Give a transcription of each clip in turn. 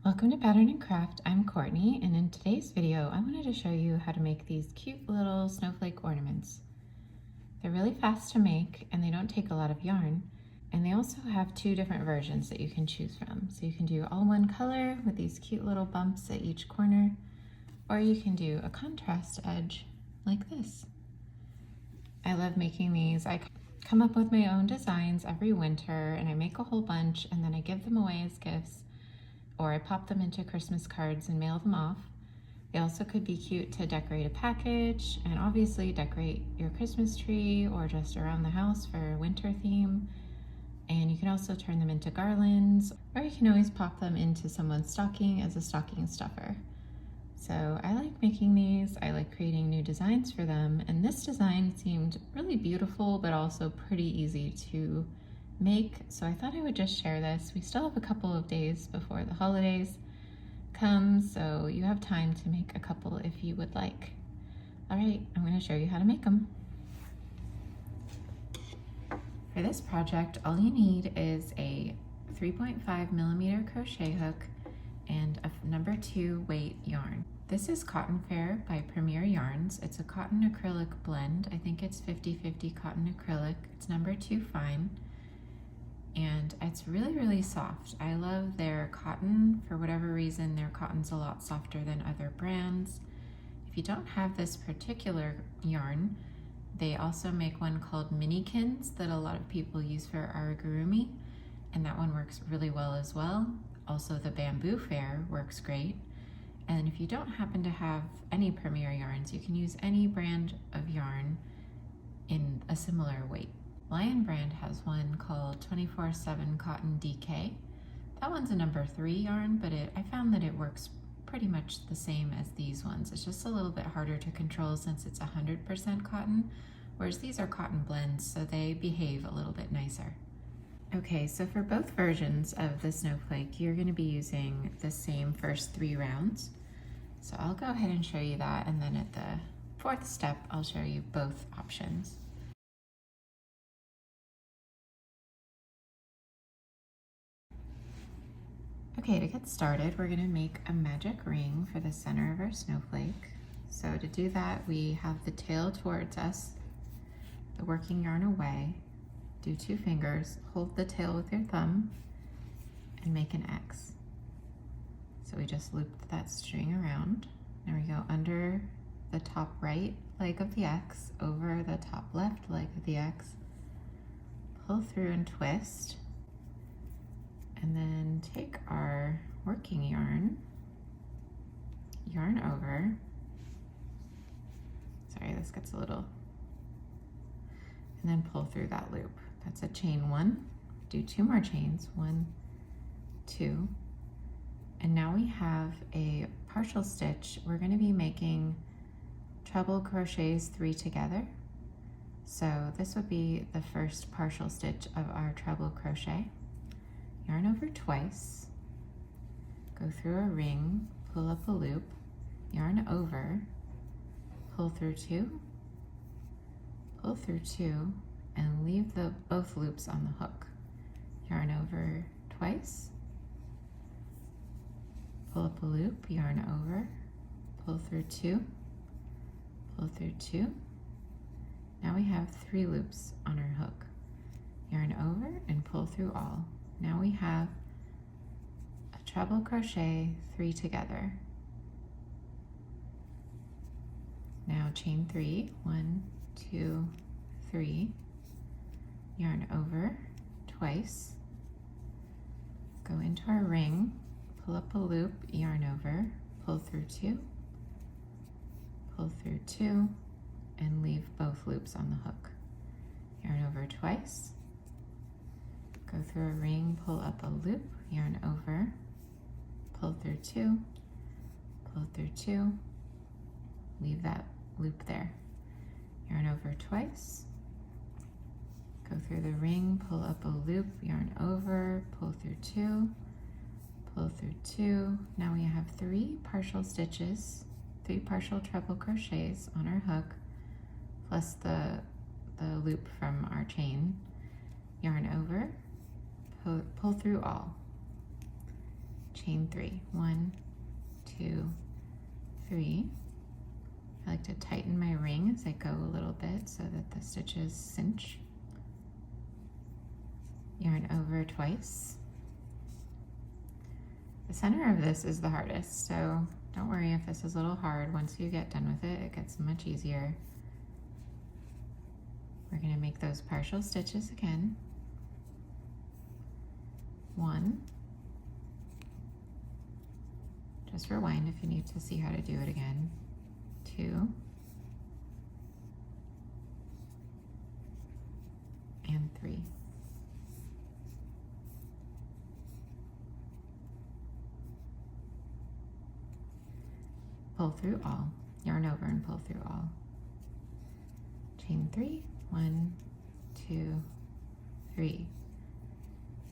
Welcome to Pattern and Craft. I'm Courtney, and in today's video I wanted to show you how to make these cute little snowflake ornaments. They're really fast to make and they don't take a lot of yarn, and they also have two different versions that you can choose from. So you can do all one color with these cute little bumps at each corner, or you can do a contrast edge like this. I love making these. I come up with my own designs every winter and I make a whole bunch and then I give them away as gifts, or I pop them into Christmas cards and mail them off. They also could be cute to decorate a package and obviously decorate your Christmas tree or just around the house for a winter theme. And you can also turn them into garlands, or you can always pop them into someone's stocking as a stocking stuffer. So I like making these. I like creating new designs for them, and this design seemed really beautiful but also pretty easy to make, so I thought I would just share this. We still have a couple of days before the holidays come, so you have time to make a couple if you would like. All right, I'm going to show you how to make them. For this project, all you need is a 3.5mm crochet hook and a number 2 weight yarn. This is Cotton Fair by Premier Yarns. It's a cotton acrylic blend. I think it's 50-50 cotton acrylic. It's number 2 fine. And it's really soft. I love their cotton. For whatever reason, their cotton's a lot softer than other brands. If you don't have this particular yarn, they also make one called Minikins that a lot of people use for amigurumi, and that one works really well as well. Also, the Bamboo Fair works great. And if you don't happen to have any Premier yarns, you can use any brand of yarn in a similar weight. Lion brand has one called 24/7 Cotton DK. That one's a number 3 yarn, but I found that it works pretty much the same as these ones. It's just a little bit harder to control since it's 100% cotton, whereas these are cotton blends, so they behave a little bit nicer. Okay, so for both versions of the snowflake, you're going to be using the same first 3 rounds. So I'll go ahead and show you that, and then at the 4th step, I'll show you both options. Okay, to get started, we're going to make a magic ring for the center of our snowflake. So to do that, we have the tail towards us, the working yarn away, do 2 fingers, hold the tail with your thumb, and make an X. So we just looped that string around. Now we go under the top right leg of the X, over the top left leg of the X, pull through and twist, and then take our working yarn over. Sorry, this gets a little, and then pull through that loop. That's a chain 1. Do 2 more chains, 1, 2, and now we have a partial stitch. We're going to be making treble crochets 3 together. So this would be the first partial stitch of our treble crochet. Yarn over twice, go through a ring, pull up a loop, yarn over, pull through 2, pull through 2, and leave both loops on the hook. Yarn over twice, pull up a loop, yarn over, pull through 2, pull through 2. Now we have 3 loops on our hook. Yarn over and pull through all. Now we have a treble crochet 3 together. Now chain 3, 1, 2, 3, yarn over twice, go into our ring, pull up a loop, yarn over, pull through 2, pull through 2, and leave both loops on the hook. Yarn over twice, go through a ring, pull up a loop, yarn over, pull through 2, pull through 2, leave that loop there. Yarn over twice, go through the ring, pull up a loop, yarn over, pull through 2, pull through 2. Now we have 3 partial stitches, 3 partial treble crochets on our hook, plus the loop from our chain. Yarn over, pull through all. chain 3. 1, 2, 3. I like to tighten my ring as I go a little bit so that the stitches cinch. Yarn over twice. The center of this is the hardest, so don't worry if this is a little hard. Once you get done with it, it gets much easier. We're going to make those partial stitches again. 1. Just rewind if you need to see how to do it again. 2. And 3. Pull through all. Yarn over and pull through all. Chain 3. 1, 2, 3.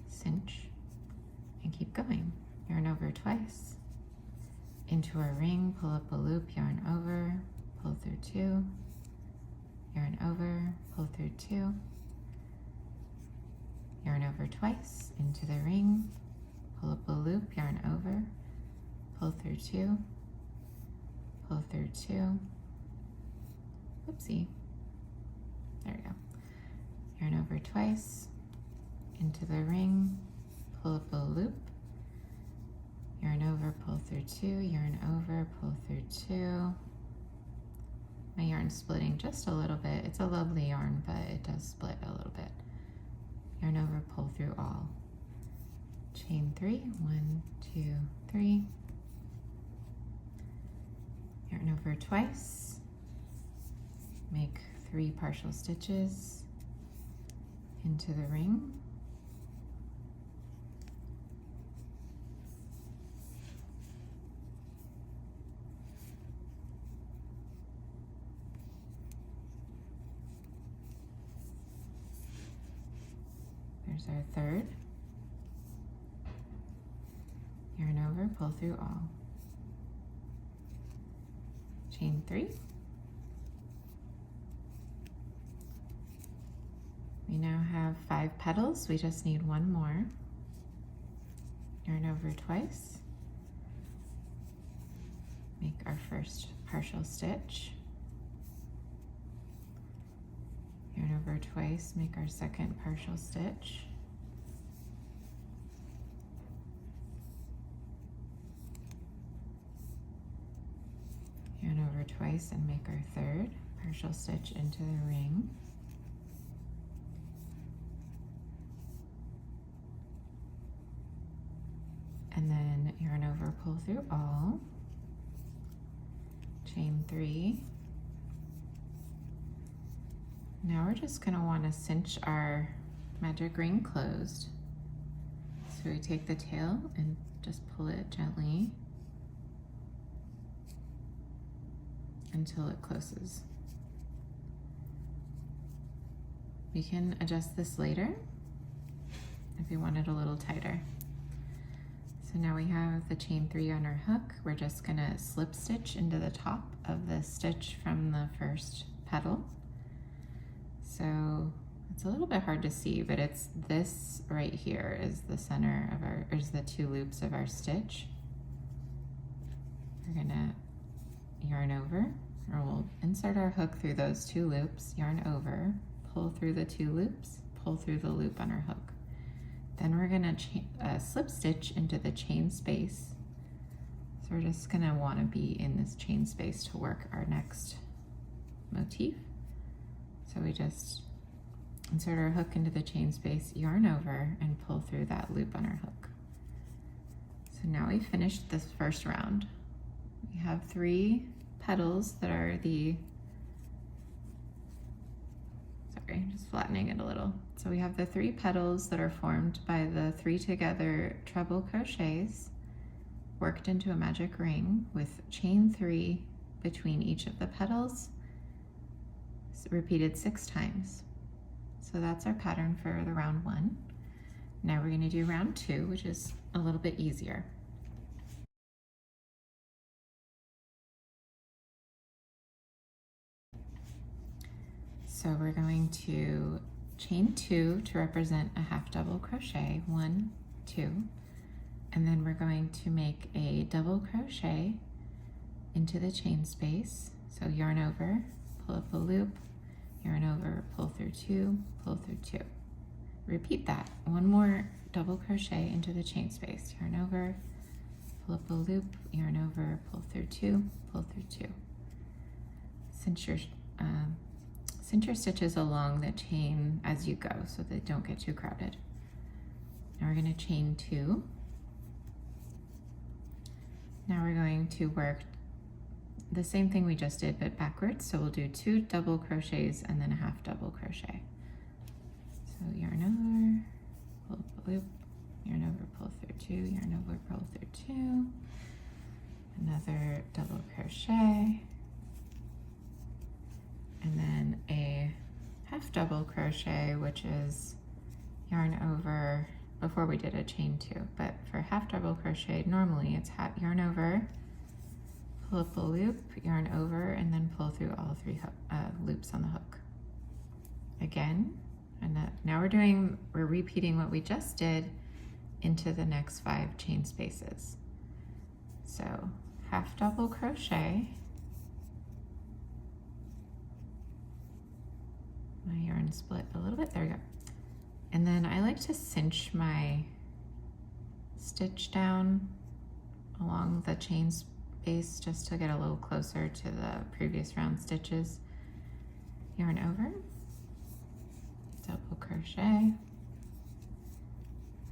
Cinch and keep going. Yarn over twice. Into our ring, pull up a loop, yarn over, pull through 2. Yarn over, pull through 2. Yarn over twice, into the ring, pull up a loop, yarn over, pull through 2. Pull through 2. Whoopsie. There we go. Yarn over twice, into the ring, pull up a loop, yarn over, pull through 2, yarn over, pull through 2. My yarn's splitting just a little bit. It's a lovely yarn, but it does split a little bit. Yarn over, pull through all. Chain 3, 1, 2, 3. Yarn over twice. Make 3 partial stitches into the ring. There's our 3rd. Yarn over, pull through all. Chain 3. We now have 5 petals. We just need 1 more. Yarn over twice. Make our first partial stitch. Yarn over twice, make our second partial stitch. Yarn over twice and make our 3rd partial stitch into the ring. And then yarn over, pull through all. Chain 3. Now we're just going to want to cinch our magic ring closed. So we take the tail and just pull it gently until it closes. We can adjust this later if we want it a little tighter. So now we have the chain 3 on our hook. We're just going to slip stitch into the top of the stitch from the first petal. So it's a little bit hard to see, but it's this right here is the center of our, is the 2 loops of our stitch. We're gonna yarn over, or we'll insert our hook through those 2 loops, yarn over, pull through the 2 loops, pull through the loop on our hook. Then we're gonna slip stitch into the chain space. So we're just gonna wanna be in this chain space to work our next motif. So we just insert our hook into the chain space, yarn over, and pull through that loop on our hook. So now we've finished this first round. We have 3 petals that are the, sorry, just flattening it a little. So we have the 3 petals that are formed by the 3 together treble crochets worked into a magic ring with chain 3 between each of the petals, repeated 6 times. So that's our pattern for the round 1. Now we're going to do round 2, which is a little bit easier. So we're going to chain 2 to represent a half double crochet, 1, 2, And then we're going to make a double crochet into the chain space. So yarn over, pull up a loop, yarn over, pull through two, pull through two. Repeat that. One more double crochet into the chain space. Yarn over, pull up a loop, yarn over, pull through two, pull through two. Cinch your stitches along the chain as you go so they don't get too crowded. Now we're going to chain two. Now we're going to work the same thing we just did but backwards. So we'll do 2 double crochets and then a half double crochet. So yarn over, pull up a loop, yarn over, pull through two, yarn over, pull through two, another double crochet, and then a half double crochet, which is yarn over before we did a chain two, but for half double crochet normally it's yarn over, pull up a loop, yarn over, and then pull through all 3 loops on the hook. Again, and now we're repeating what we just did into the next 5 chain spaces. So half double crochet, my yarn split a little bit, there we go. And then I like to cinch my stitch down along the chain space just to get a little closer to the previous round stitches. Yarn over, double crochet,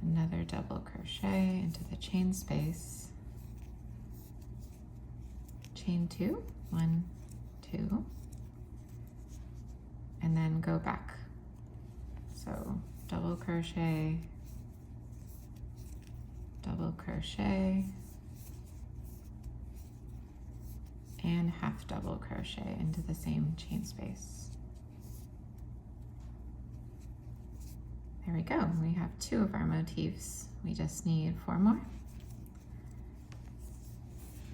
another double crochet into the chain space, chain two, 1, 2, and then go back. So double crochet, double crochet, and half double crochet into the same chain space. There we go. We have 2 of our motifs. We just need 4 more.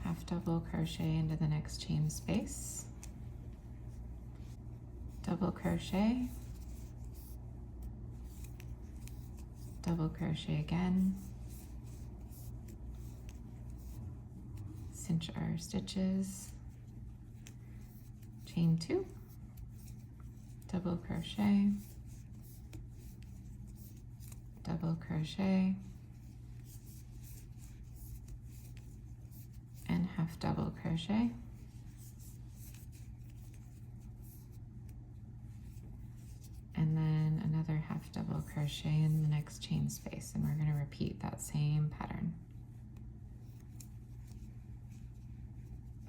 Half double crochet into the next chain space, double crochet, double crochet again, cinch our stitches, chain 2, double crochet, double crochet, and half double crochet, and then another half double crochet in the next chain space, and we're going to repeat that same pattern.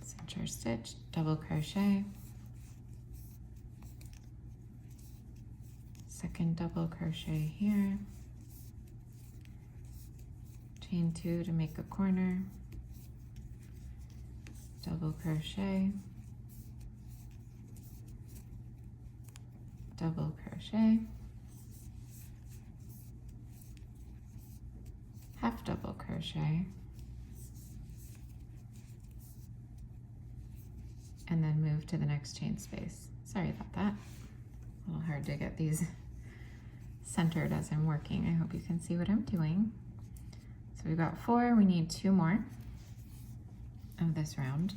Cinch our stitch, double crochet, second double crochet here, chain 2 to make a corner, double crochet, double crochet, half double crochet, and then move to the next chain space. Sorry about that. A little hard to get these centered as I'm working. I hope you can see what I'm doing. So we've got 4, we need 2 more of this round.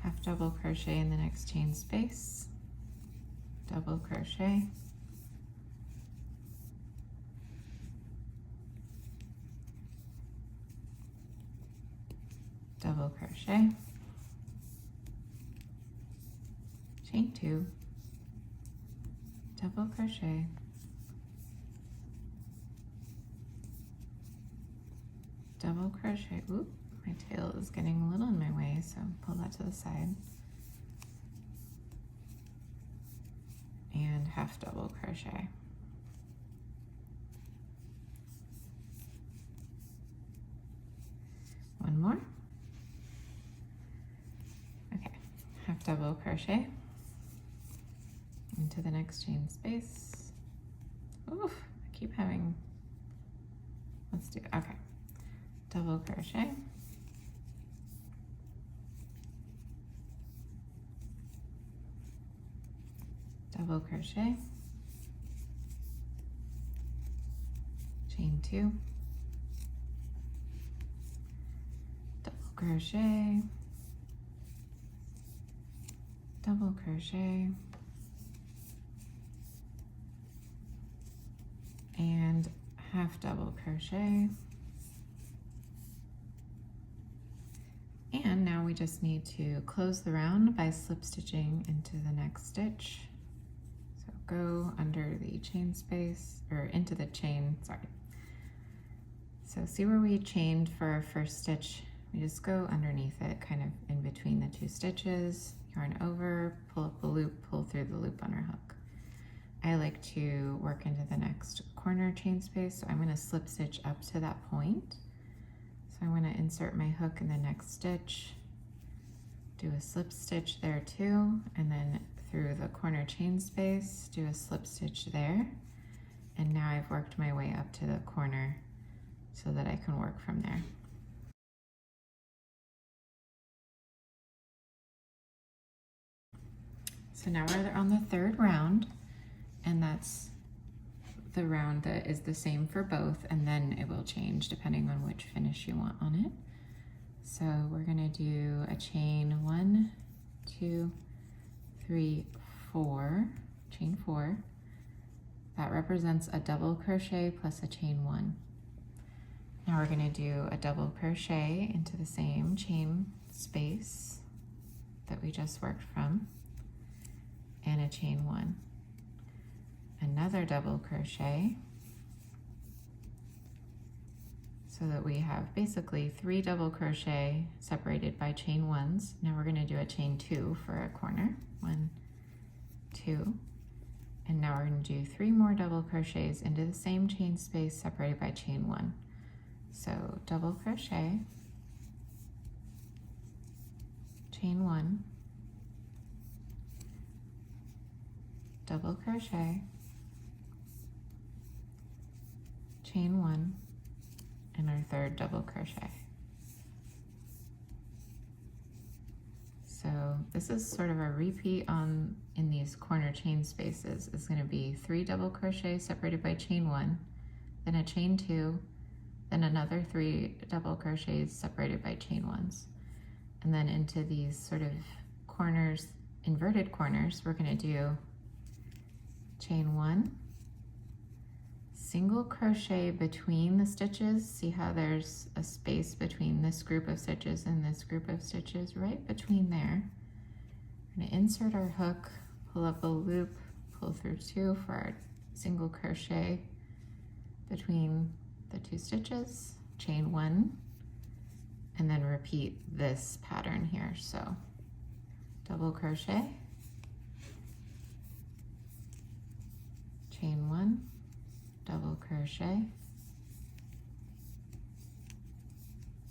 Half double crochet in the next chain space, double crochet, double crochet, chain 2, double crochet, double crochet. Oop, my tail is getting a little in my way, so pull that to the side, and half double crochet. One more. Okay, half double crochet into the next chain space. Oof, I keep having, let's do, okay. Double crochet, double crochet, chain 2, crochet, double crochet, and half double crochet. And now we just need to close the round by slip stitching into the next stitch. So go under the chain space, or into the chain, sorry. So see where we chained for our first stitch? We just go underneath it, kind of in between the two stitches, yarn over, pull up a loop, pull through the loop on our hook. I like to work into the next corner chain space, so I'm going to slip stitch up to that point. So I'm going to insert my hook in the next stitch, do a slip stitch there too, and then through the corner chain space, do a slip stitch there. And now I've worked my way up to the corner so that I can work from there. So now we're on the third round, and that's the round that is the same for both, and then it will change depending on which finish you want on it. So we're gonna do a chain 1, 2, 3, 4, chain 4. That represents a double crochet plus a chain 1. Now we're gonna do a double crochet into the same chain space that we just worked from, and a chain 1. Another double crochet, so that we have basically 3 double crochet separated by chain 1s. Now we're going to do a chain 2 for a corner. 1, 2, and now we're going to do 3 more double crochets into the same chain space separated by chain 1. So double crochet, chain 1, double crochet, chain 1, and our third double crochet. So this is sort of a repeat in these corner chain spaces. It's going to be 3 double crochets separated by chain 1, then a chain 2, then another 3 double crochets separated by chain 1s. And then into these sort of corners, inverted corners, we're going to do chain 1, single crochet between the stitches. See how there's a space between this group of stitches and this group of stitches? Right between there. We're going to insert our hook, pull up a loop, pull through 2 for our single crochet between the 2 stitches, chain 1, and then repeat this pattern here. So double crochet, chain 1, double crochet,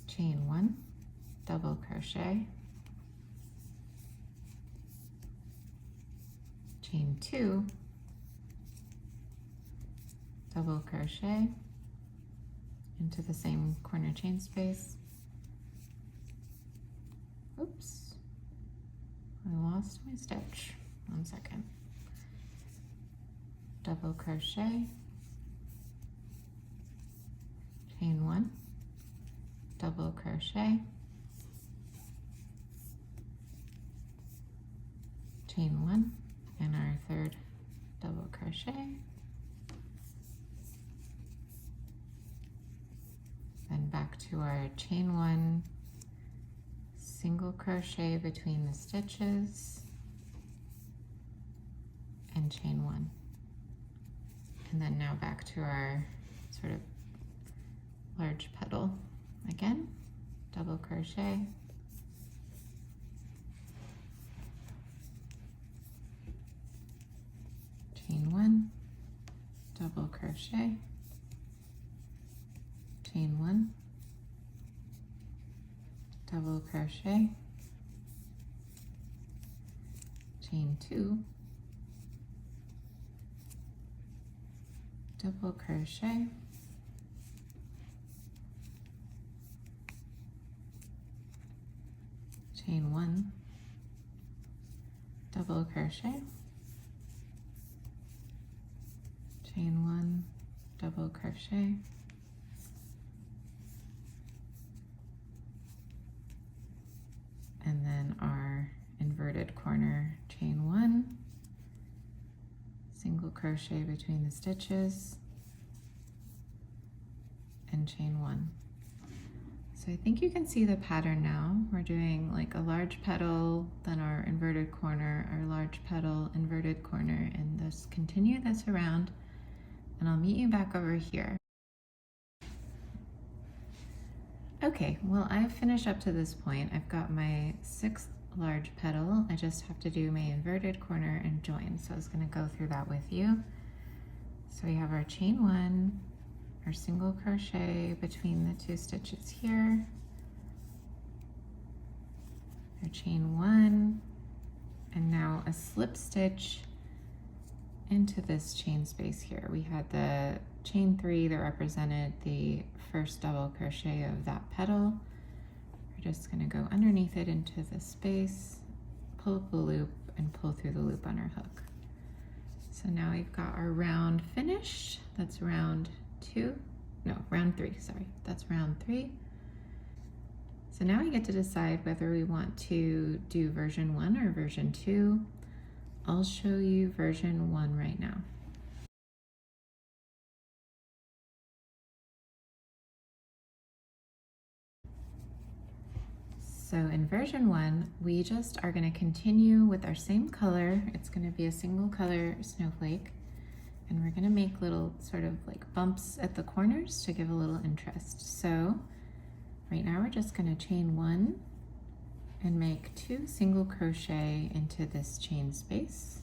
chain 1, double crochet, chain 2, double crochet into the same corner chain space. Oops, I lost my stitch. 1 second. Double crochet, chain 1, double crochet, chain 1, and our third double crochet. Then back to our chain 1, single crochet between the stitches, and chain 1. And then now back to our sort of large petal again, double crochet, chain 1, double crochet, chain 1, double crochet, chain 2, double crochet, chain 1, double crochet, chain 1, double crochet, inverted corner, chain 1, single crochet between the stitches, and chain 1. So I think you can see the pattern now. We're doing like a large petal, then our inverted corner, our large petal, inverted corner, and just continue this around, and I'll meet you back over here. Okay, well, I've finished up to this point. I've got my 6th large petal. I just have to do my inverted corner and join. So I was going to go through that with you. So we have our chain 1, our single crochet between the 2 stitches here, our chain 1, and now a slip stitch into this chain space here. We had the chain 3 that represented the first double crochet of that petal. We're just going to go underneath it into the space, pull up the loop, and pull through the loop on our hook. So now we've got our round finished. That's round 3, sorry. That's round 3. So now we get to decide whether we want to do version 1 or version 2. I'll show you version 1 right now. So in version 1, we just are going to continue with our same color. It's going to be a single color snowflake, and we're going to make little sort of like bumps at the corners to give a little interest. So right now we're just going to chain 1 and make 2 single crochet into this chain space,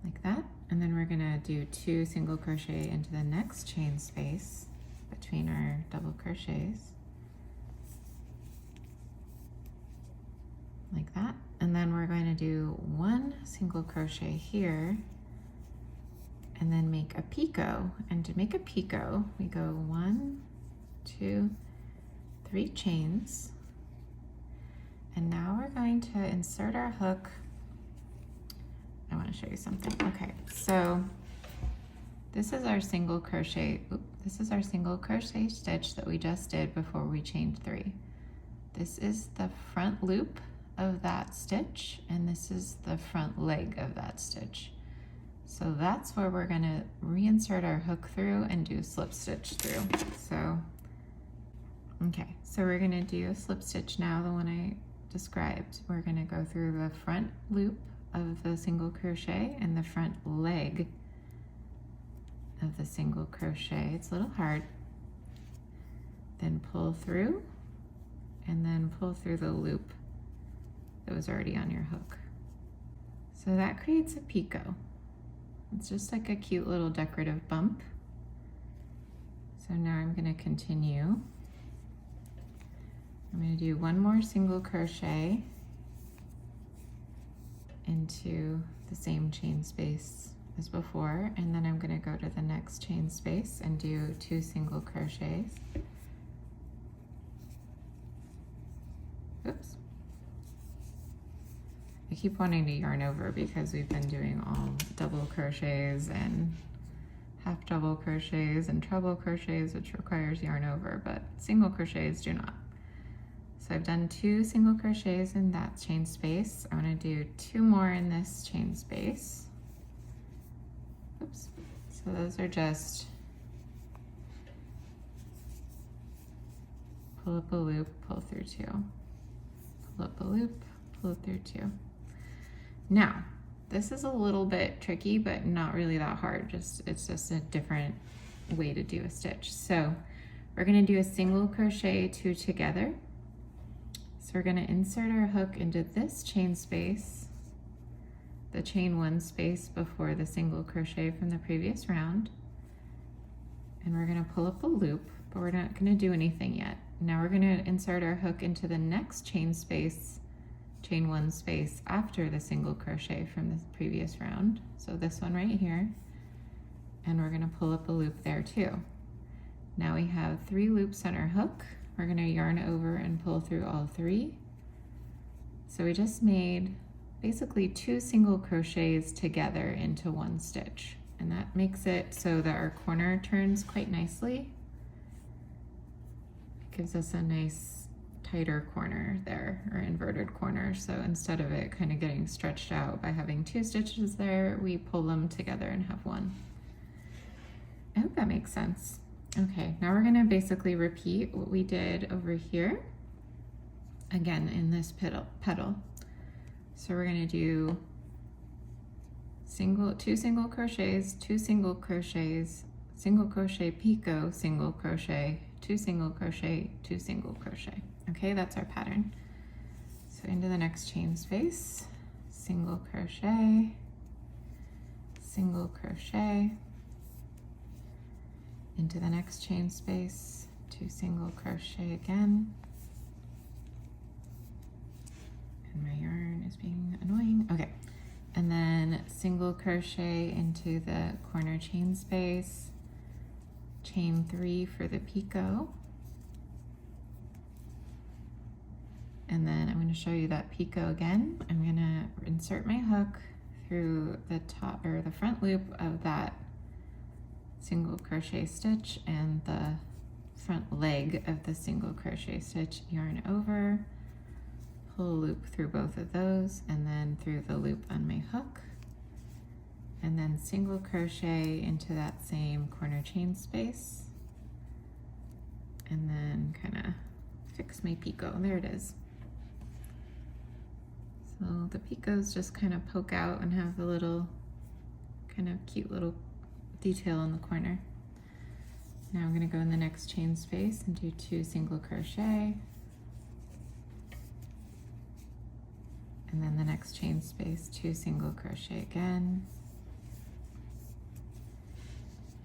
like that. And then we're going to do 2 single crochet into the next chain space between our double crochets, like that. And then we're going to do 1 single crochet here and then make a picot. And to make a picot, we go 1, 2, 3 chains. And now we're going to insert our hook. I want to show you something. Okay, so this is our single crochet. This is our single crochet stitch that we just did before we chained 3. This is the front loop of that stitch, and this is the front leg of that stitch. So that's where we're going to reinsert our hook through and do slip stitch through. So, okay, so we're going to do a slip stitch now, the one I described. We're going to go through the front loop of the single crochet and the front leg of the single crochet. It's a little hard. Then pull through, and then pull through the loop that was already on your hook. So that creates a picot. It's just like a cute little decorative bump. So now I'm going to continue. I'm going to do 1 more single crochet into the same chain space as before, and then I'm going to go to the next chain space and do 2 single crochets. Oops. I keep wanting to yarn over because we've been doing all double crochets and half double crochets and treble crochets, which requires yarn over, but single crochets do not. So I've done 2 single crochets in that chain space. I'm going to do 2 more in this chain space. Oops. So those are just pull up a loop, pull through 2. Pull up a loop, pull through 2. Now, this is a little bit tricky, but not really that hard. It's just a different way to do a stitch. So we're going to do a single crochet 2 together. So we're going to insert our hook into this chain space, the chain 1 space before the single crochet from the previous round. And we're going to pull up a loop, but we're not going to do anything yet. Now we're going to insert our hook into the next chain space, chain 1 space after the single crochet from the previous round. So this one right here. And we're going to pull up a loop there too. Now we have 3 loops on our hook. We're going to yarn over and pull through all 3. So we just made basically 2 single crochets together into 1 stitch, and that makes it so that our corner turns quite nicely. It gives us a nice tighter corner there, or inverted corner. So instead of it kind of getting stretched out by having 2 stitches there, we pull them together and have 1. I hope that makes sense. Okay, now we're gonna basically repeat what we did over here, again in this petal. So we're gonna do 2 single crochets, 2 single crochets, single crochet picot, single crochet, 2 single crochet, 2 single crochet. Okay, that's our pattern. So into the next chain space, single crochet, single crochet, into the next chain space, 2 single crochet again. And my yarn is being annoying. Okay, and then single crochet into the corner chain space, chain 3 for the picot. And then I'm going to show you that picot again. I'm going to insert my hook through the top or the front loop of that single crochet stitch and the front leg of the single crochet stitch, yarn over, pull a loop through both of those, and then through the loop on my hook, and then single crochet into that same corner chain space, and then kind of fix my picot. There it is. So the picots just kind of poke out and have a little kind of cute little detail in the corner. Now I'm going to go in the next chain space and do 2 single crochet, and then the next chain space, 2 single crochet again.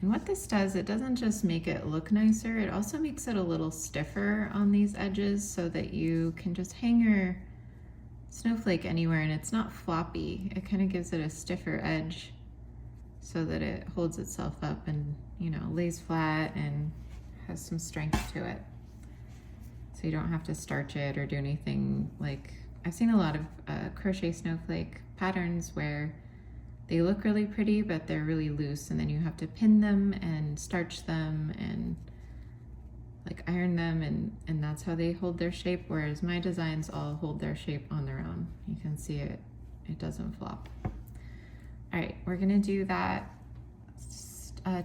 And what this does, it doesn't just make it look nicer, it also makes it a little stiffer on these edges so that you can just hang your snowflake anywhere and it's not floppy. It kind of gives it a stiffer edge so that it holds itself up and, you know, lays flat and has some strength to it. So you don't have to starch it or do anything. Like, I've seen a lot of crochet snowflake patterns where they look really pretty, but they're really loose, and then you have to pin them and starch them and like iron them, and that's how they hold their shape, whereas my designs all hold their shape on their own. You can see it doesn't flop. All right, we're gonna do that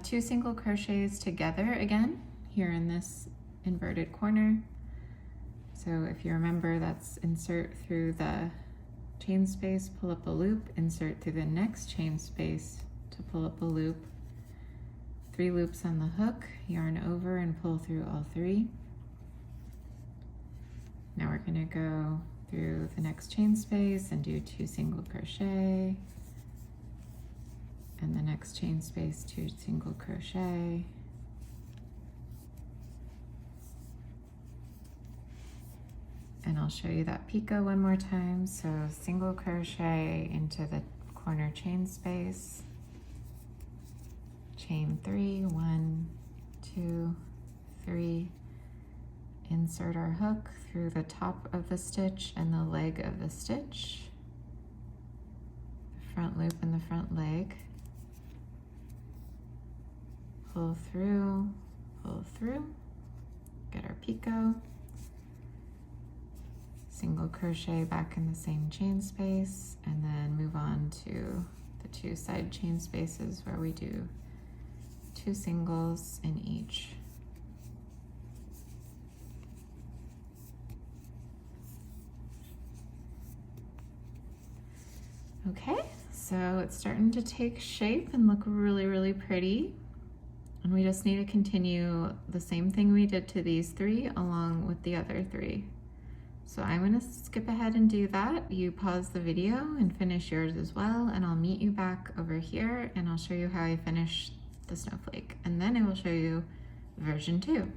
2 single crochets together again here in this inverted corner. So if you remember, that's insert through the chain space, pull up a loop, insert through the next chain space to pull up a loop, 3 loops on the hook, yarn over and pull through all 3. Now we're gonna go through the next chain space and do 2 single crochet, and the next chain space, 2 single crochet, and I'll show you that picot one more time. So single crochet into the corner chain space, chain 3, 1, 2, 3, insert our hook through the top of the stitch and the leg of the stitch, the front loop and the front leg, pull through, get our picot, single crochet back in the same chain space, and then move on to the 2 side chain spaces where we do 2 singles in each. Okay, so it's starting to take shape and look really, really pretty. And we just need to continue the same thing we did to these 3 along with the other 3. So I'm gonna skip ahead and do that. You pause the video and finish yours as well, and I'll meet you back over here and I'll show you how I finish the snowflake. And then I will show you version 2.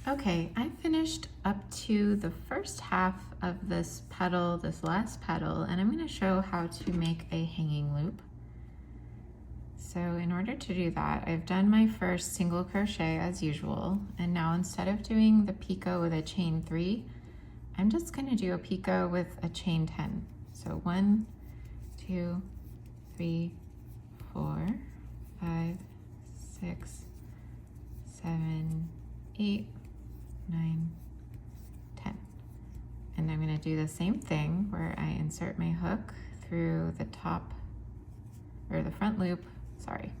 Okay, I finished up to the first half of this petal, this last petal, and I'm going to show how to make a hanging loop. So in order to do that, I've done my first single crochet as usual, and now instead of doing the picot with a chain 3, I'm just going to do a picot with a chain 10. So 1, 2, 3, 4, 5, 6, 7, 8, 9, 10. And I'm going to do the same thing where I insert my hook through the top, or the front loop, sorry.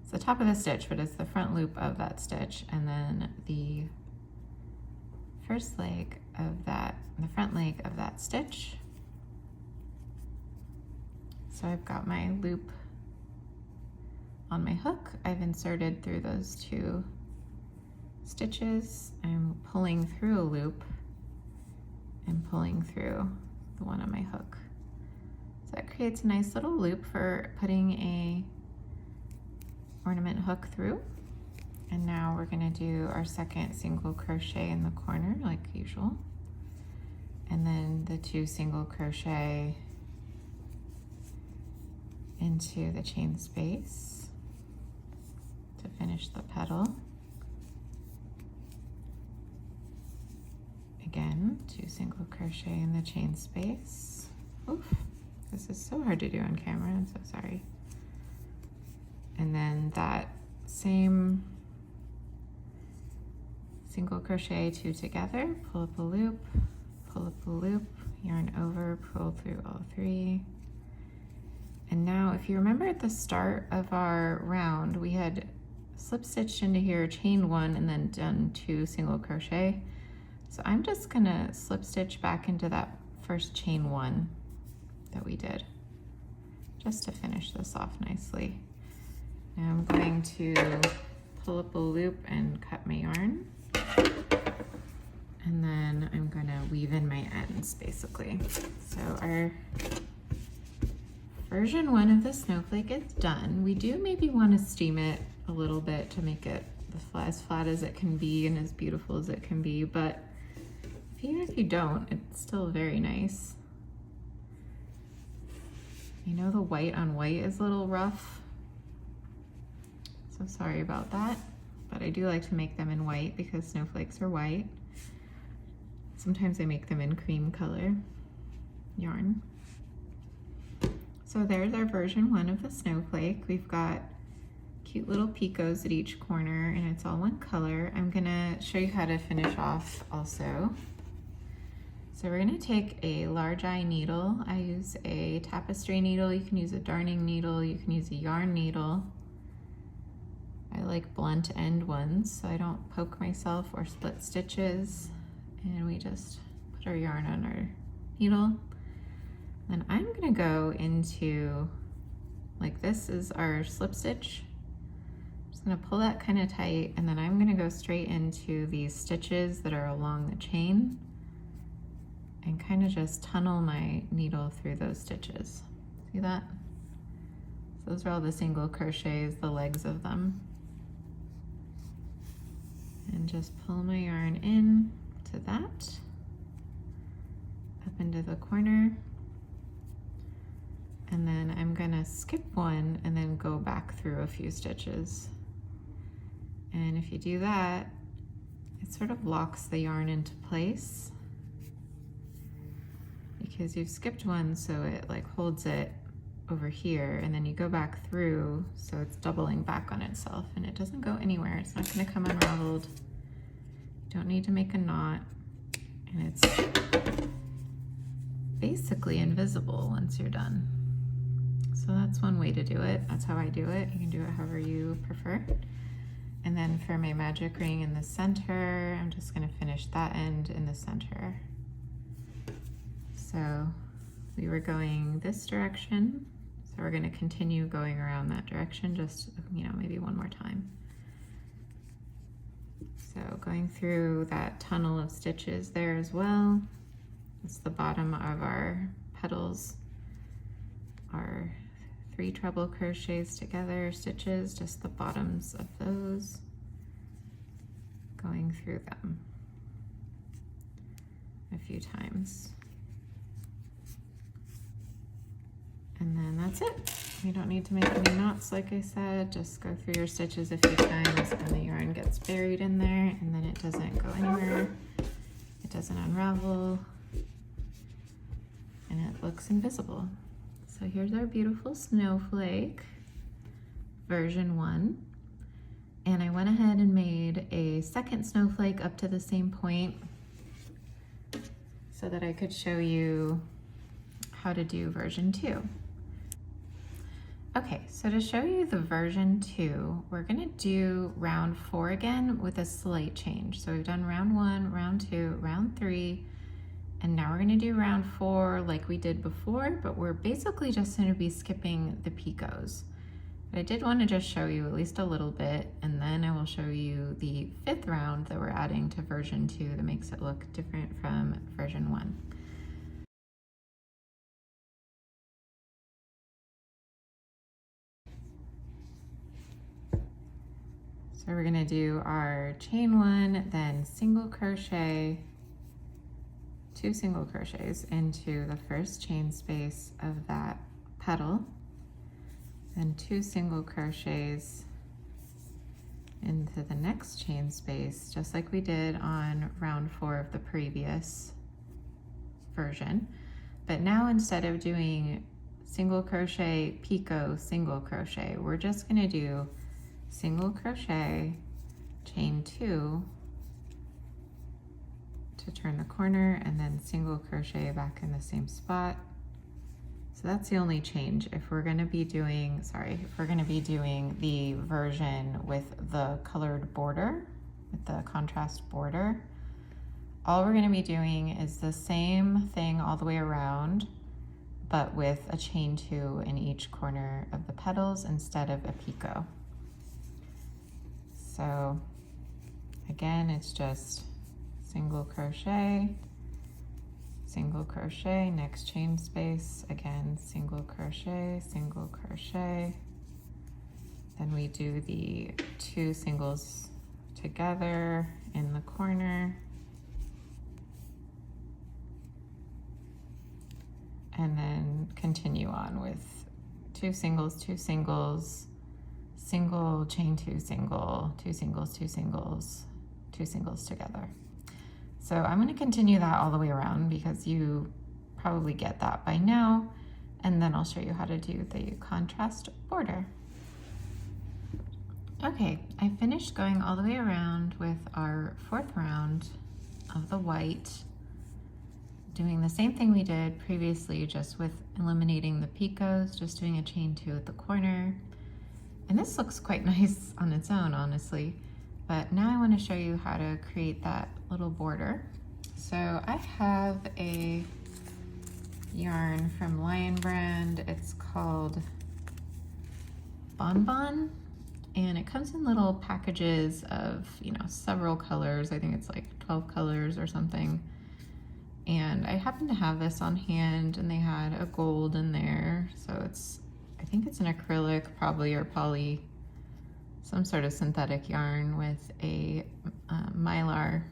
It's the top of the stitch, but it's the front loop of that stitch, and then the first leg of that, the front leg of that stitch. So I've got my loop on my hook. I've inserted through those 2 stitches. I'm pulling through a loop and pulling through the one on my hook. So that creates a nice little loop for putting a ornament hook through. And now we're gonna do our second single crochet in the corner like usual. And then the 2 single crochet into the chain space to finish the petal. Again, 2 single crochet in the chain space. Oof, this is so hard to do on camera, I'm so sorry. And then that same single crochet 2 together, pull up a loop, yarn over, pull through all 3. And now if you remember at the start of our round, we had slip stitched into here, chain 1, and then done 2 single crochet. So I'm just gonna slip stitch back into that first chain 1 that we did, just to finish this off nicely. Now I'm going to pull up a loop and cut my yarn. And then I'm gonna weave in my ends basically. So our version 1 of the snowflake is done. We do maybe want to steam it a little bit to make it as flat as it can be and as beautiful as it can be, but even if you don't, it's still very nice. I know the white on white is a little rough, so sorry about that, but I do like to make them in white because snowflakes are white. Sometimes I make them in cream color yarn. So there's our version 1 of the snowflake. We've got cute little picots at each corner and it's all one color. I'm gonna show you how to finish off also. So we're gonna take a large eye needle. I use a tapestry needle. You can use a darning needle. You can use a yarn needle. I like blunt end ones so I don't poke myself or split stitches. And we just put our yarn on our needle. Then I'm gonna go into, like this is our slip stitch. I'm just gonna pull that kind of tight and then I'm gonna go straight into these stitches that are along the chain and kind of just tunnel my needle through those stitches. See that? So those are all the single crochets, the legs of them. And just pull my yarn in to that, up into the corner. And then I'm gonna skip one and then go back through a few stitches. And if you do that, it sort of locks the yarn into place because you've skipped one, so it like holds it over here, and then you go back through, so it's doubling back on itself and it doesn't go anywhere. It's not gonna come unraveled. You don't need to make a knot, and it's basically invisible once you're done. So that's one way to do it. That's how I do it. You can do it however you prefer. And then for my magic ring in the center, I'm just gonna finish that end in the center. So we were going this direction, so we're gonna continue going around that direction, just, you know, maybe one more time. So going through that tunnel of stitches there as well. It's the bottom of our petals, our 3 treble crochets together, stitches, just the bottoms of those, going through them a few times. And then that's it. You don't need to make any knots, like I said. Just go through your stitches a few times and the yarn gets buried in there, and then it doesn't go anywhere. It doesn't unravel, and it looks invisible. So here's our beautiful snowflake, version 1. And I went ahead and made a second snowflake up to the same point so that I could show you how to do version 2. Okay, so to show you the version 2, we're gonna do round 4 again with a slight change. So we've done round 1, round 2, round 3, and now we're gonna do round 4 like we did before, but we're basically just gonna be skipping the picots. But I did wanna just show you at least a little bit, and then I will show you the 5th round that we're adding to version 2 that makes it look different from version 1. So we're gonna do our chain 1, then single crochet, 2 single crochets into the first chain space of that petal, then 2 single crochets into the next chain space, just like we did on round 4 of the previous version. But now instead of doing single crochet, picot, single crochet, we're just gonna do single crochet, chain 2 to turn the corner, and then single crochet back in the same spot. So that's the only change. If we're gonna be doing, the version with the colored border, with the contrast border, all we're gonna be doing is the same thing all the way around, but with a chain 2 in each corner of the petals instead of a picot. So again, it's just single crochet, next chain space, again, single crochet, then we do the 2 singles together in the corner, and then continue on with 2 singles, single, chain 2, single, 2 singles, 2 singles, 2 singles together. So I'm going to continue that all the way around because you probably get that by now, and then I'll show you how to do the contrast border. Okay, I finished going all the way around with our 4th round of the white, doing the same thing we did previously, just with eliminating the picots, just doing a chain 2 at the corner. And this looks quite nice on its own, honestly. But now I want to show you how to create that little border. So I have a yarn from Lion Brand. It's called Bon Bon, and it comes in little packages of, several colors. I think it's like 12 colors or something. And I happen to have this on hand, and they had a gold in there. So I think it's an acrylic, probably, or poly, some sort of synthetic yarn with a mylar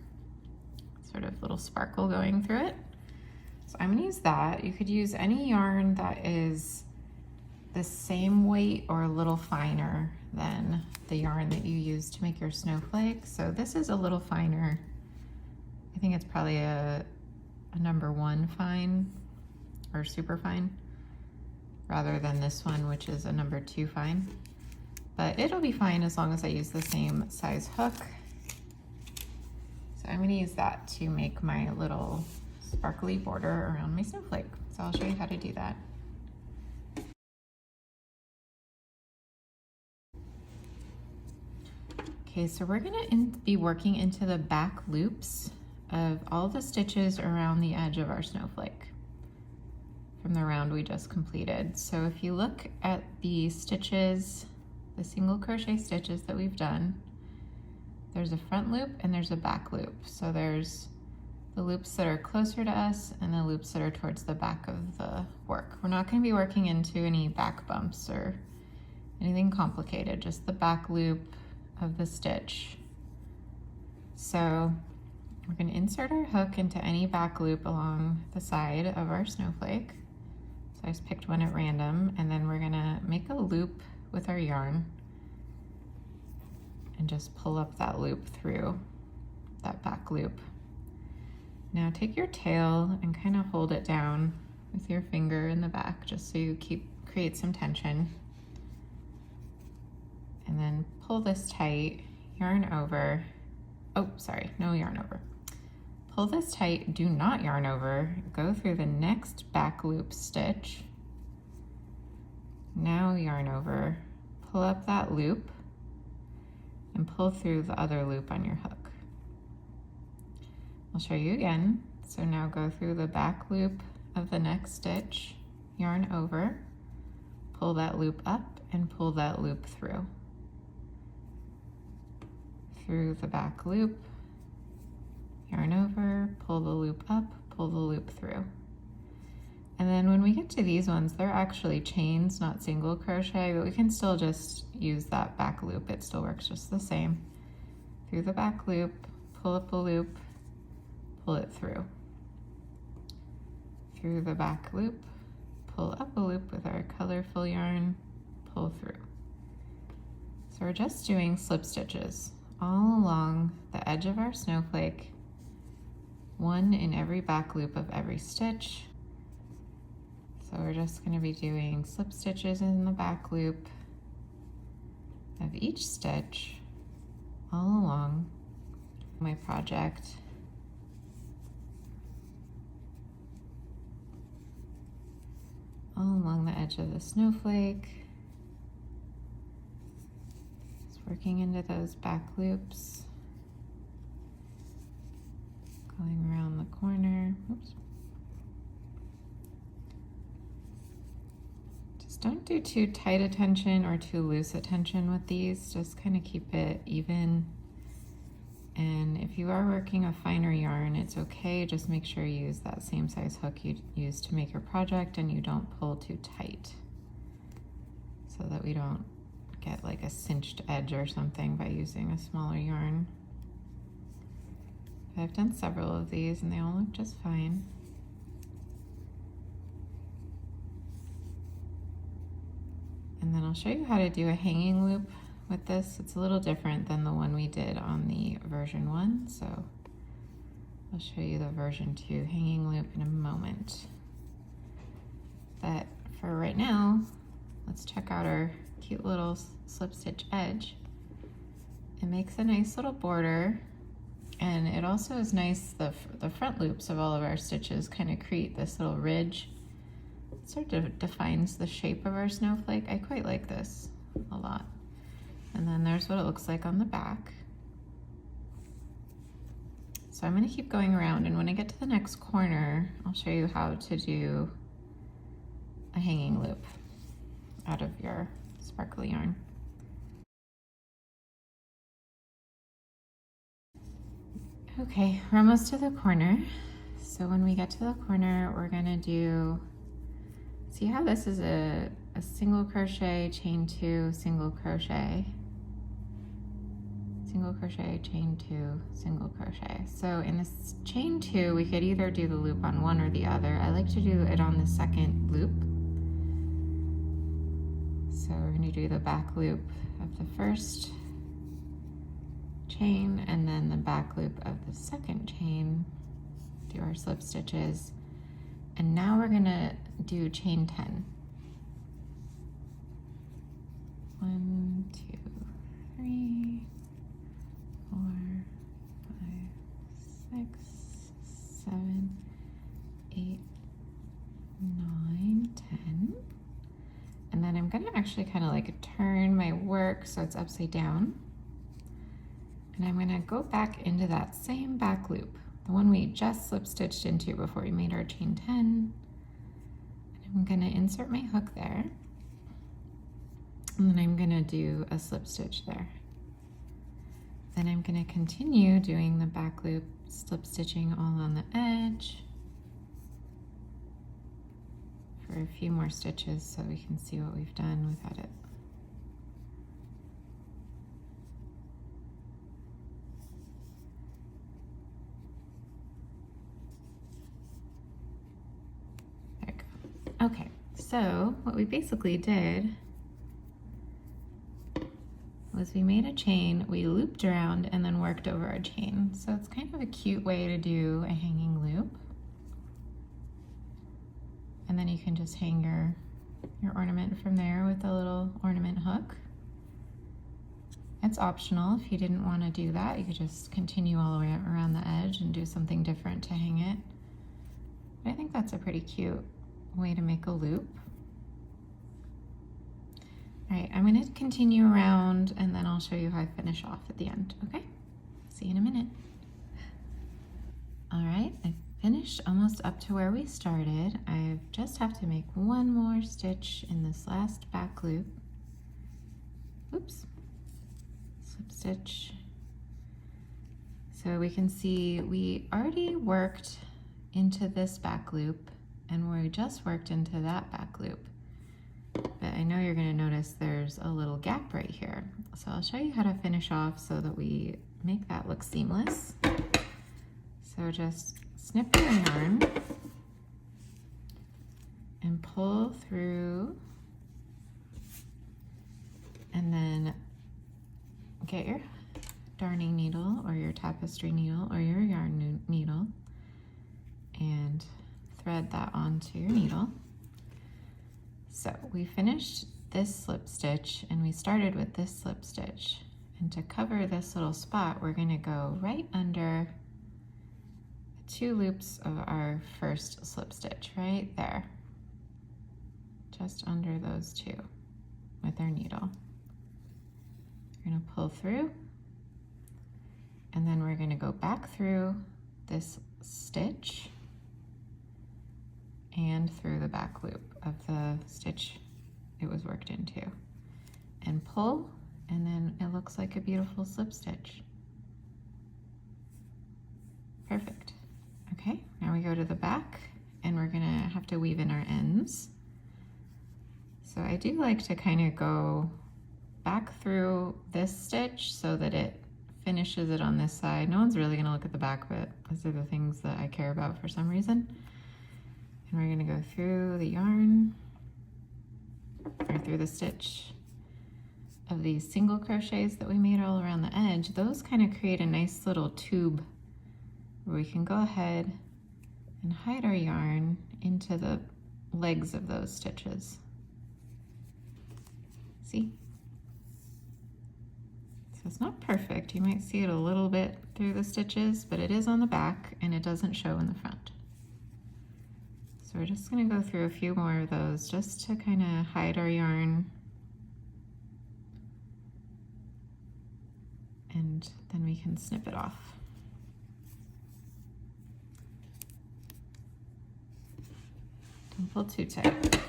sort of little sparkle going through it. So I'm gonna use that. You could use any yarn that is the same weight or a little finer than the yarn that you use to make your snowflake. So this is a little finer. I think it's probably a number 1 fine or super fine, rather than this one, which is a number 2 fine. But it'll be fine as long as I use the same size hook. So I'm gonna use that to make my little sparkly border around my snowflake. So I'll show you how to do that. Okay, so we're gonna be working into the back loops of all the stitches around the edge of our snowflake from the round we just completed. So if you look at the stitches, the single crochet stitches that we've done, there's a front loop and there's a back loop. So there's the loops that are closer to us and the loops that are towards the back of the work. We're not going to be working into any back bumps or anything complicated, just the back loop of the stitch. So we're going to insert our hook into any back loop along the side of our snowflake. So I just picked one at random, and then we're going to make a loop with our yarn and just pull up that loop through that back loop. Now take your tail and kind of hold it down with your finger in the back, just so you create some tension. and then pull this tight, yarn over. Oh, sorry, no yarn over. Pull this tight, do not yarn over, go through the next back loop stitch. Now yarn over, pull up that loop, and pull through the other loop on your hook. I'll show you again. So now go through the back loop of the next stitch, yarn over, pull that loop up, and pull that loop through. Through the back loop, yarn over, pull the loop up, pull the loop through. And then when we get to these ones, they're actually chains, not single crochet, but we can still just use that back loop. It still works just the same. Through the back loop, pull up a loop, pull it through. Through the back loop, pull up a loop with our colorful yarn, pull through. So we're just doing slip stitches all along the edge of our snowflake, one in every back loop of every stitch. So we're just going to be doing slip stitches in the back loop of each stitch all along my project. All along the edge of the snowflake. Just working into those back loops. Going around the corner. Oops. Just don't do too tight a tension or too loose a tension with these. Just kind of keep it even. And if you are working a finer yarn, it's okay. Just make sure you use that same size hook you used to make your project and you don't pull too tight so that we don't get like a cinched edge or something by using a smaller yarn. But I've done several of these and they all look just fine. And then I'll show you how to do a hanging loop with this. It's a little different than the one we did on the version 1, so I'll show you the version 2 hanging loop in a moment. But for right now, let's check out our cute little slip stitch edge. It makes a nice little border, and it also is nice, the front loops of all of our stitches kind of create this little ridge. It sort of defines the shape of our snowflake. I quite like this a lot. And then there's what it looks like on the back. So I'm going to keep going around, and when I get to the next corner, I'll show you how to do a hanging loop out of your sparkly yarn. Okay, we're almost to the corner. So when we get to the corner, we're going to do, see how this is a single crochet, chain 2, single crochet, single crochet, chain 2, single crochet. So in this chain 2, we could either do the loop on one or the other. I like to do it on the second loop. So we're going to do the back loop of the first chain and then the back loop of the second chain, do our slip stitches. And now we're going to do chain 10. 1, 2, 3, 4, 5, 6, 7, 8, 9, 10. And then I'm going to actually kind of like turn my work so it's upside down. And I'm going to go back into that same back loop, the one we just slip stitched into before we made our chain 10. And I'm going to insert my hook there. And then I'm going to do a slip stitch there. Then I'm going to continue doing the back loop, slip stitching all on the edge for a few more stitches so we can see what we've done without it. There we go. Okay, so what we basically did was we made a chain, we looped around and then worked over our chain. So it's kind of a cute way to do a hanging loop. And then you can just hang your ornament from there with a little ornament hook. It's optional. If you didn't want to do that, you could just continue all the way around the edge and do something different to hang it. But I think that's a pretty cute way to make a loop. All right, I'm going to continue around and then I'll show you how I finish off at the end, okay? See you in a minute. All right, I finished almost up to where we started. I just have to make one more stitch in this last back loop. Oops, slip stitch. So we can see we already worked into this back loop and we just worked into that back loop. But I know you're going to notice there's a little gap right here. So I'll show you how to finish off so that we make that look seamless. So just snip your yarn and pull through, and then get your darning needle or your tapestry needle or your yarn needle and thread that onto your needle. So we finished this slip stitch and we started with this slip stitch, and to cover this little spot we're going to go right under the 2 loops of our first slip stitch, right there, just under those 2 with our needle. We're going to pull through, and then we're going to go back through this stitch and through the back loop of the stitch it was worked into, and pull, and then it looks like a beautiful slip stitch. Perfect. Okay, now we go to the back and we're gonna have to weave in our ends. So I do like to kind of go back through this stitch so that it finishes it on this side. No one's really gonna look at the back, but those are the things that I care about for some reason. And we're gonna go through the yarn, or through the stitch of these single crochets that we made all around the edge. Those kind of create a nice little tube where we can go ahead and hide our yarn into the legs of those stitches. See? So it's not perfect. You might see it a little bit through the stitches, but it is on the back and it doesn't show in the front. So we're just going to go through a few more of those just to kind of hide our yarn. And then we can snip it off. Don't pull too tight.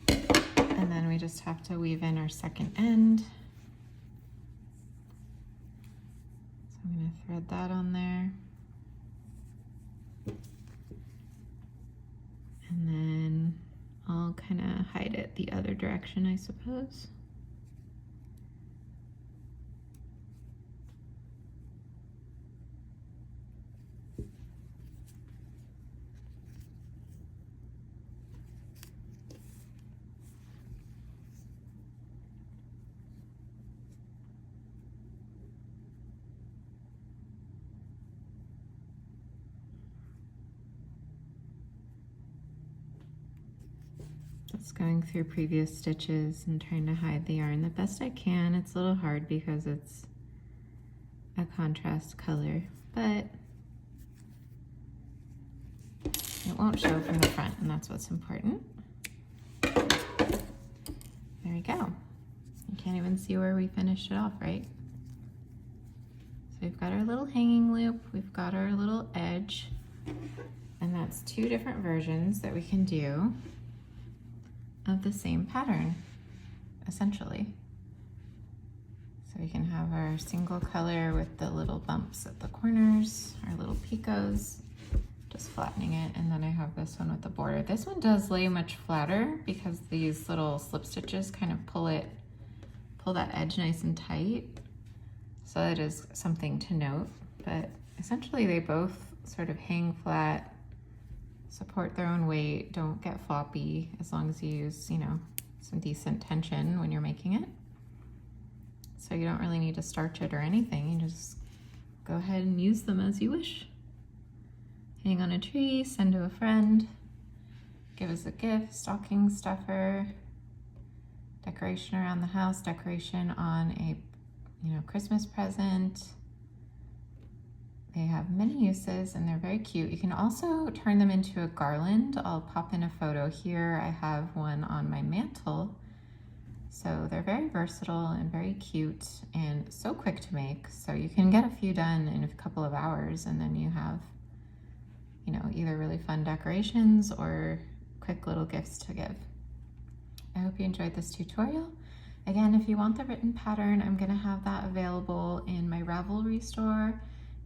And then we just have to weave in our second end. So I'm going to thread that on there. And then I'll kind of hide it the other direction, I suppose. Just going through previous stitches and trying to hide the yarn the best I can. It's a little hard because it's a contrast color, but it won't show from the front, and that's what's important. There we go. You can't even see where we finished it off, right? So we've got our little hanging loop, we've got our little edge, and that's 2 different versions that we can do of the same pattern, essentially. So we can have our single color with the little bumps at the corners, our little picots, just flattening it, and then I have this one with the border. This one does lay much flatter because these little slip stitches kind of pull that edge nice and tight. So that is something to note, but essentially they both sort of hang flat, support their own weight, don't get floppy as long as you use, you know, some decent tension when you're making it. So you don't really need to starch it or anything. You just go ahead and use them as you wish. Hang on a tree, send to a friend, give as a gift, stocking stuffer, decoration around the house, decoration on a, Christmas present. They have many uses and they're very cute. You can also turn them into a garland. I'll pop in a photo here. I have one on my mantle. So they're very versatile and very cute and so quick to make. So you can get a few done in a couple of hours and then you have, either really fun decorations or quick little gifts to give. I hope you enjoyed this tutorial. Again, if you want the written pattern, I'm gonna have that available in my Ravelry store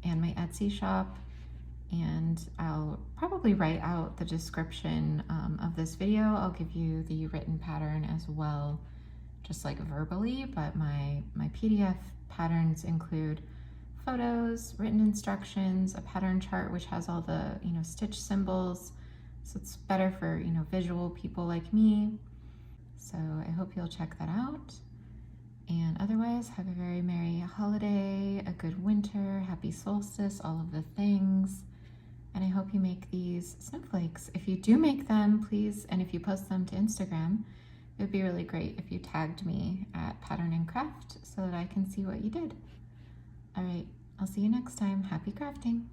and my Etsy shop. And I'll probably write out the description of this video. I'll give you the written pattern as well, just like verbally, but my PDF patterns include photos, written instructions, a pattern chart which has all the stitch symbols, so it's better for visual people like me. So I hope you'll check that out. And otherwise, have a very merry holiday, a good winter, happy solstice, all of the things. And I hope you make these snowflakes. If you do make them, please, and if you post them to Instagram, it would be really great if you tagged me at Pattern and Craft so that I can see what you did. All right, I'll see you next time. Happy crafting.